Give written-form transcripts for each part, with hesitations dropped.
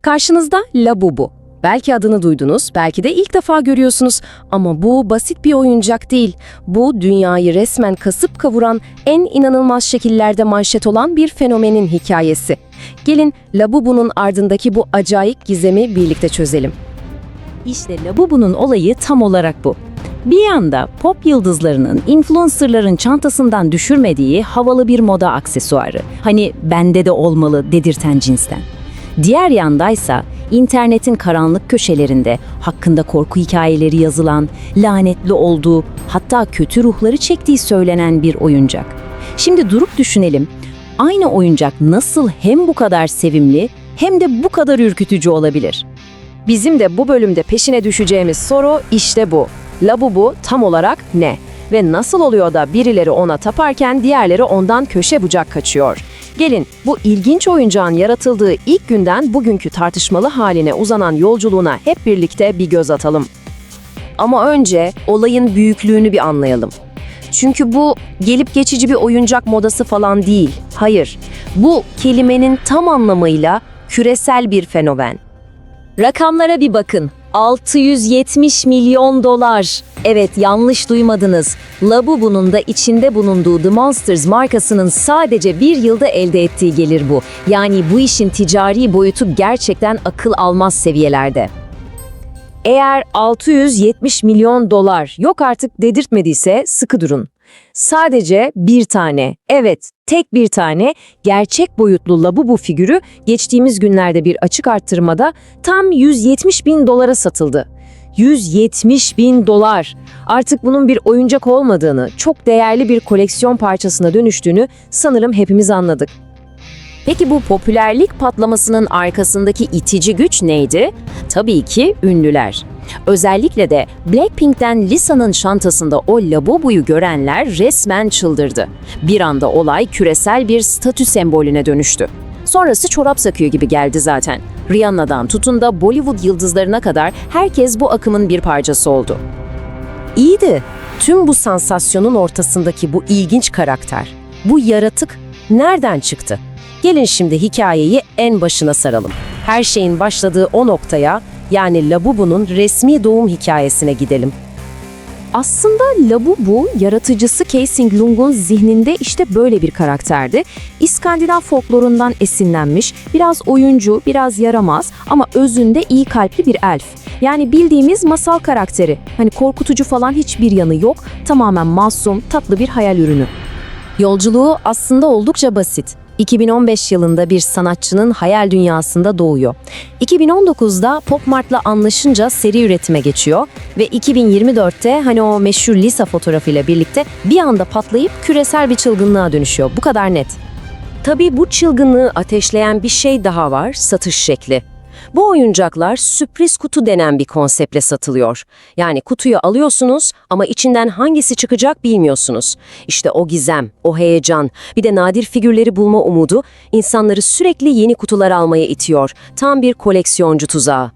Karşınızda Labubu. Belki adını duydunuz, belki de ilk defa görüyorsunuz ama bu basit bir oyuncak değil. Bu dünyayı resmen kasıp kavuran, en inanılmaz şekillerde manşet olan bir fenomenin hikayesi. Gelin Labubu'nun ardındaki bu acayip gizemi birlikte çözelim. İşte Labubu'nun olayı tam olarak bu. Bir yanda pop yıldızlarının, influencerların çantasından düşürmediği havalı bir moda aksesuarı. Hani bende de olmalı dedirten cinsten. Diğer yandaysa internetin karanlık köşelerinde hakkında korku hikayeleri yazılan, lanetli olduğu, hatta kötü ruhları çektiği söylenen bir oyuncak. Şimdi durup düşünelim. Aynı oyuncak nasıl hem bu kadar sevimli hem de bu kadar ürkütücü olabilir? Bizim de bu bölümde peşine düşeceğimiz soru işte bu. Labubu tam olarak ne? Ve nasıl oluyor da birileri ona taparken diğerleri ondan köşe bucak kaçıyor? Gelin bu ilginç oyuncağın yaratıldığı ilk günden bugünkü tartışmalı haline uzanan yolculuğuna hep birlikte bir göz atalım. Ama önce olayın büyüklüğünü bir anlayalım. Çünkü bu gelip geçici bir oyuncak modası falan değil. Hayır, bu kelimenin tam anlamıyla küresel bir fenomen. Rakamlara bir bakın. 670 milyon dolar. Evet, yanlış duymadınız. Labubu'nun da içinde bulunduğu The Monsters markasının sadece bir yılda elde ettiği gelir bu. Yani bu işin ticari boyutu gerçekten akıl almaz seviyelerde. Eğer 670 milyon dolar yok artık dedirtmediyse sıkı durun. Sadece bir tane, evet tek bir tane gerçek boyutlu Labubu figürü geçtiğimiz günlerde bir açık arttırmada tam 170 bin dolara satıldı. 170 bin dolar. Artık bunun bir oyuncak olmadığını, çok değerli bir koleksiyon parçasına dönüştüğünü sanırım hepimiz anladık. Peki bu popülerlik patlamasının arkasındaki itici güç neydi? Tabii ki ünlüler. Özellikle de Blackpink'ten Lisa'nın çantasında o Labubu'yu görenler resmen çıldırdı. Bir anda olay küresel bir statü sembolüne dönüştü. Sonrası çorap söküğü gibi geldi zaten. Rihanna'dan tutun da Bollywood yıldızlarına kadar herkes bu akımın bir parçası oldu. İyi de tüm bu sansasyonun ortasındaki bu ilginç karakter, bu yaratık nereden çıktı? Gelin şimdi hikayeyi en başına saralım. Her şeyin başladığı o noktaya, yani Labubu'nun resmi doğum hikayesine gidelim. Aslında Labubu, yaratıcısı Kei Sing-lung'un zihninde işte böyle bir karakterdi. İskandinav folklorundan esinlenmiş, biraz oyuncu, biraz yaramaz ama özünde iyi kalpli bir elf. Yani bildiğimiz masal karakteri. Hani korkutucu falan hiçbir yanı yok, tamamen masum, tatlı bir hayal ürünü. Yolculuğu aslında oldukça basit. 2015 yılında bir sanatçının hayal dünyasında doğuyor. 2019'da Pop Mart'la anlaşınca seri üretime geçiyor ve 2024'te hani o meşhur Lisa fotoğrafıyla birlikte bir anda patlayıp küresel bir çılgınlığa dönüşüyor. Bu kadar net. Tabii bu çılgınlığı ateşleyen bir şey daha var, satış şekli. Bu oyuncaklar sürpriz kutu denen bir konseptle satılıyor. Yani kutuyu alıyorsunuz ama içinden hangisi çıkacak bilmiyorsunuz. İşte o gizem, o heyecan, bir de nadir figürleri bulma umudu insanları sürekli yeni kutular almaya itiyor. Tam bir koleksiyoncu tuzağı.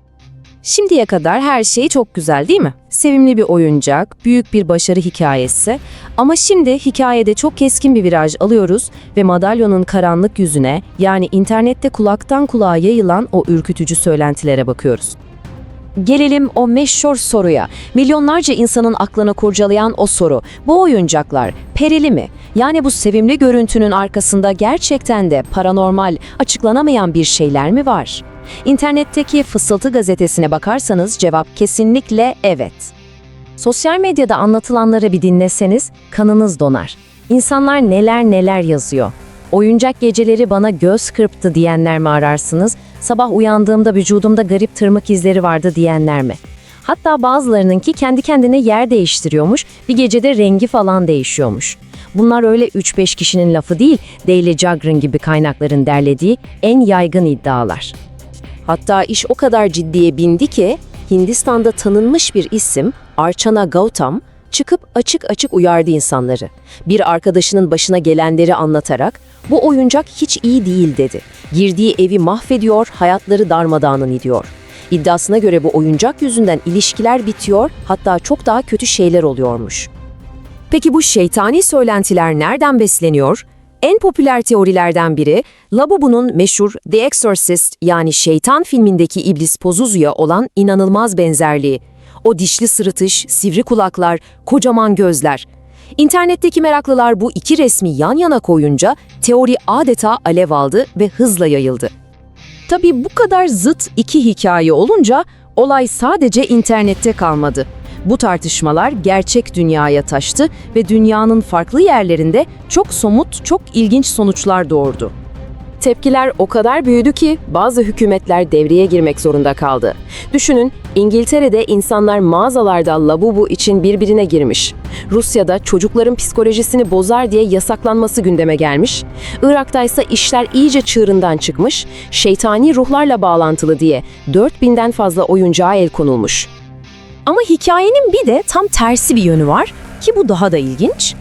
Şimdiye kadar her şey çok güzel değil mi? Sevimli bir oyuncak, büyük bir başarı hikayesi. Ama şimdi hikayede çok keskin bir viraj alıyoruz ve madalyonun karanlık yüzüne, yani internette kulaktan kulağa yayılan o ürkütücü söylentilere bakıyoruz. Gelelim o meşhur soruya. Milyonlarca insanın aklına kurcalayan o soru. Bu oyuncaklar perili mi? Yani bu sevimli görüntünün arkasında gerçekten de paranormal, açıklanamayan bir şeyler mi var? İnternetteki Fısıltı gazetesine bakarsanız cevap kesinlikle evet. Sosyal medyada anlatılanları bir dinleseniz kanınız donar. İnsanlar neler neler yazıyor. Oyuncak geceleri bana göz kırptı diyenler mi ararsınız? Sabah uyandığımda vücudumda garip tırmık izleri vardı diyenler mi? Hatta bazılarınınki kendi kendine yer değiştiriyormuş, bir gecede rengi falan değişiyormuş. Bunlar öyle 3-5 kişinin lafı değil, Daily Jagrin gibi kaynakların derlediği en yaygın iddialar. Hatta iş o kadar ciddiye bindi ki Hindistan'da tanınmış bir isim Archana Gautam çıkıp açık açık uyardı insanları. Bir arkadaşının başına gelenleri anlatarak bu oyuncak hiç iyi değil dedi. Girdiği evi mahvediyor, hayatları darmadağın ediyor. İddiasına göre bu oyuncak yüzünden ilişkiler bitiyor, hatta çok daha kötü şeyler oluyormuş. Peki bu şeytani söylentiler nereden besleniyor? En popüler teorilerden biri, Labubu'nun meşhur The Exorcist yani Şeytan filmindeki iblis Pazuzu'ya olan inanılmaz benzerliği. O dişli sırıtış, sivri kulaklar, kocaman gözler. İnternetteki meraklılar bu iki resmi yan yana koyunca teori adeta alev aldı ve hızla yayıldı. Tabii bu kadar zıt iki hikaye olunca olay sadece internette kalmadı. Bu tartışmalar gerçek dünyaya taştı ve dünyanın farklı yerlerinde çok somut, çok ilginç sonuçlar doğurdu. Tepkiler o kadar büyüdü ki bazı hükümetler devreye girmek zorunda kaldı. Düşünün, İngiltere'de insanlar mağazalarda Labubu için birbirine girmiş. Rusya'da çocukların psikolojisini bozar diye yasaklanması gündeme gelmiş. Irak'ta ise işler iyice çığırından çıkmış, şeytani ruhlarla bağlantılı diye 4000'den fazla oyuncağa el konulmuş. Ama hikayenin bir de tam tersi bir yönü var ki bu daha da ilginç.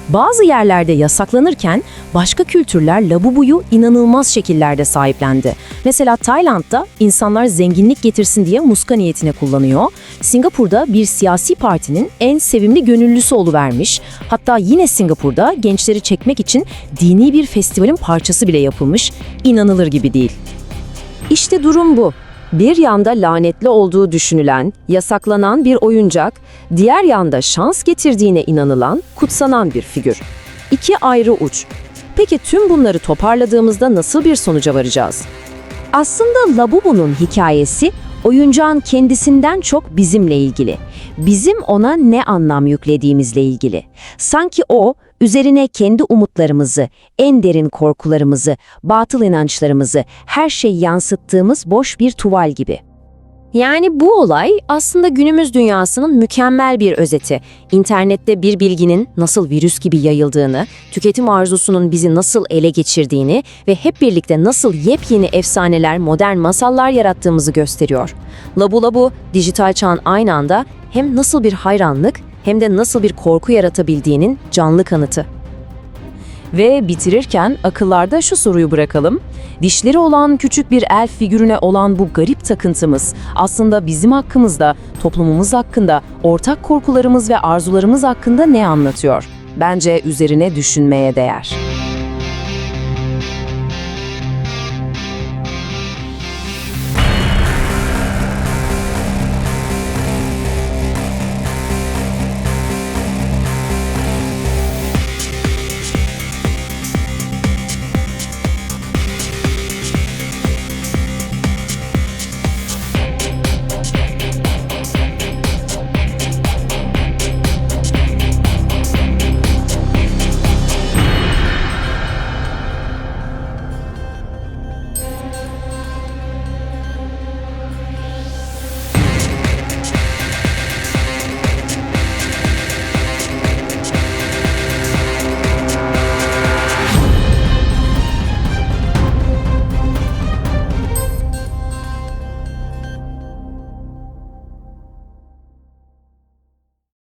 Bazı yerlerde yasaklanırken başka kültürler Labubu'yu inanılmaz şekillerde sahiplendi. Mesela Tayland'da insanlar zenginlik getirsin diye muska niyetine kullanıyor. Singapur'da bir siyasi partinin en sevimli gönüllüsü oluvermiş. Hatta yine Singapur'da gençleri çekmek için dini bir festivalin parçası bile yapılmış. İnanılır gibi değil. İşte durum bu. Bir yanda lanetli olduğu düşünülen, yasaklanan bir oyuncak, diğer yanda şans getirdiğine inanılan, kutsanan bir figür. İki ayrı uç. Peki tüm bunları toparladığımızda nasıl bir sonuca varacağız? Aslında Labubu'nun hikayesi oyuncağın kendisinden çok bizimle ilgili. Bizim ona ne anlam yüklediğimizle ilgili. Sanki o, üzerine kendi umutlarımızı, en derin korkularımızı, batıl inançlarımızı, her şeyi yansıttığımız boş bir tuval gibi. Yani bu olay aslında günümüz dünyasının mükemmel bir özeti. İnternette bir bilginin nasıl virüs gibi yayıldığını, tüketim arzusunun bizi nasıl ele geçirdiğini ve hep birlikte nasıl yepyeni efsaneler, modern masallar yarattığımızı gösteriyor. Labu dijital çağın aynı anda hem nasıl bir hayranlık hem de nasıl bir korku yaratabildiğinin canlı kanıtı. Ve bitirirken akıllarda şu soruyu bırakalım. Dişleri olan küçük bir elf figürüne olan bu garip takıntımız aslında bizim hakkımızda, toplumumuz hakkında, ortak korkularımız ve arzularımız hakkında ne anlatıyor? Bence üzerine düşünmeye değer.